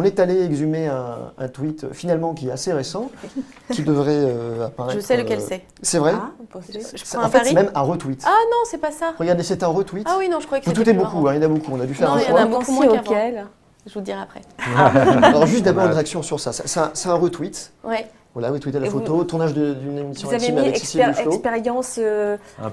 On est allé exhumer un tweet finalement qui est assez récent, qui devrait apparaître. Je sais lequel c'est. C'est vrai? En fait, c'est même un retweet. Ah non, c'est pas ça. Regardez, c'est un retweet. Ah oui, non, je croyais que vous doutez beaucoup, il y en a beaucoup. On a dû faire un choix. Il y en a beaucoup moins qu'avant. Je vous le dirai après. Alors juste d'abord une réaction sur ça. C'est un retweet. Ouais. Voilà, vous tweetez la photo, tournage d'une émission intime avec Cécile Duflot. Vous avez mis expérience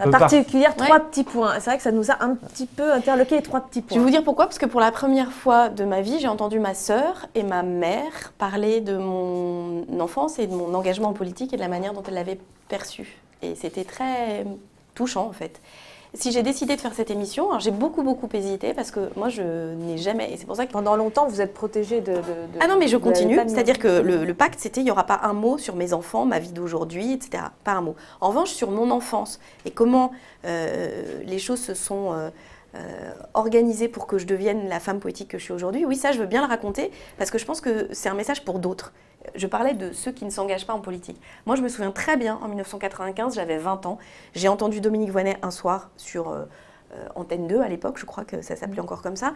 particulière, 3 petits points. C'est vrai que ça nous a un petit peu interloqué, les 3 petits points. Je vais vous dire pourquoi, parce que pour la première fois de ma vie, j'ai entendu ma sœur et ma mère parler de mon enfance et de mon engagement en politique et de la manière dont elle l'avait perçu. Et c'était très touchant en fait. Si j'ai décidé de faire cette émission, j'ai beaucoup hésité parce que moi je n'ai jamais, et c'est pour ça que pendant longtemps vous êtes protégée de ah non mais je continue, c'est-à-dire que le pacte c'était il n'y aura pas un mot sur mes enfants, ma vie d'aujourd'hui, etc. Pas un mot. En revanche sur mon enfance et comment les choses se sont organisées pour que je devienne la femme poétique que je suis aujourd'hui, oui ça je veux bien le raconter parce que je pense que c'est un message pour d'autres. Je parlais de ceux qui ne s'engagent pas en politique. Moi, je me souviens très bien, en 1995, j'avais 20 ans, j'ai entendu Dominique Voynet un soir sur Antenne 2 à l'époque, je crois que ça s'appelait encore comme ça.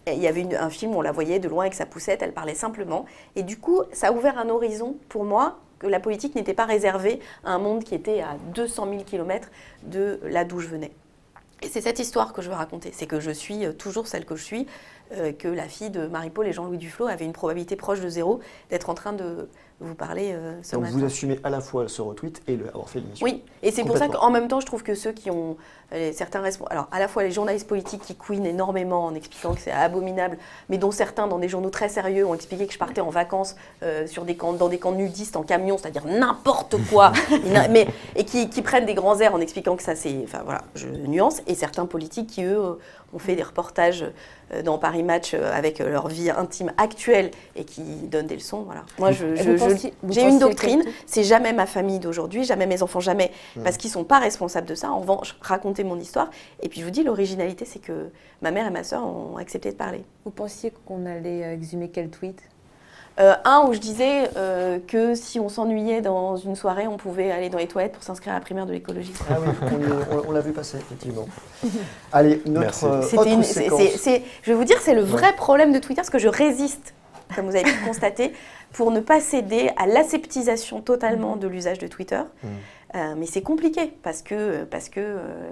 Il y avait un film où on la voyait de loin avec sa poussette, elle parlait simplement. Et du coup, ça a ouvert un horizon pour moi, que la politique n'était pas réservée à un monde qui était à 200 000 km de là d'où je venais. Et c'est cette histoire que je veux raconter, c'est que je suis toujours celle que je suis, que la fille de Marie-Paul et Jean-Louis Duflot avait une probabilité proche de 0 d'être en train de vous parler ce matin. Donc vous assumez à la fois ce retweet et avoir fait l'émission. Oui, et c'est pour ça qu'en même temps, je trouve que ceux qui ont certains responsables, alors à la fois les journalistes politiques qui couinent énormément en expliquant que c'est abominable, mais dont certains dans des journaux très sérieux ont expliqué que je partais en vacances dans des camps nudistes en camion, c'est-à-dire n'importe quoi, et qui prennent des grands airs en expliquant que ça c'est, enfin voilà, je nuance, et certains politiques qui eux ont fait des reportages dans Paris Match avec leur vie intime actuelle et qui donnent des leçons, voilà. Moi j'ai une doctrine, c'est jamais ma famille d'aujourd'hui, jamais mes enfants, jamais, parce qu'ils ne sont pas responsables de ça. En revanche, raconter mon histoire. Et puis je vous dis, l'originalité, c'est que ma mère et ma sœur ont accepté de parler. Vous pensiez qu'on allait exhumer quel tweet ? Un où je disais que si on s'ennuyait dans une soirée, on pouvait aller dans les toilettes pour s'inscrire à la primaire de l'écologie. Ah oui, on l'a vu passer, effectivement. Allez, notre autre séquence. Je vais vous dire, c'est le vrai problème de Twitter, parce que je résiste, comme vous avez pu le constater, pour ne pas céder à l'aseptisation totalement de l'usage de Twitter. Mais c'est compliqué, parce que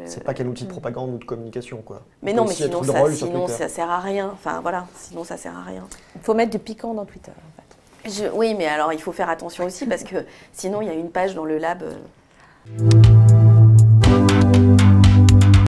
c'est pas quel outil de propagande ou de communication, quoi. Mais non, mais sinon ça sert à rien. Enfin, voilà, sinon ça sert à rien. Il faut mettre du piquant dans Twitter, en fait. Oui, mais alors il faut faire attention aussi, parce que sinon il y a une page dans le lab...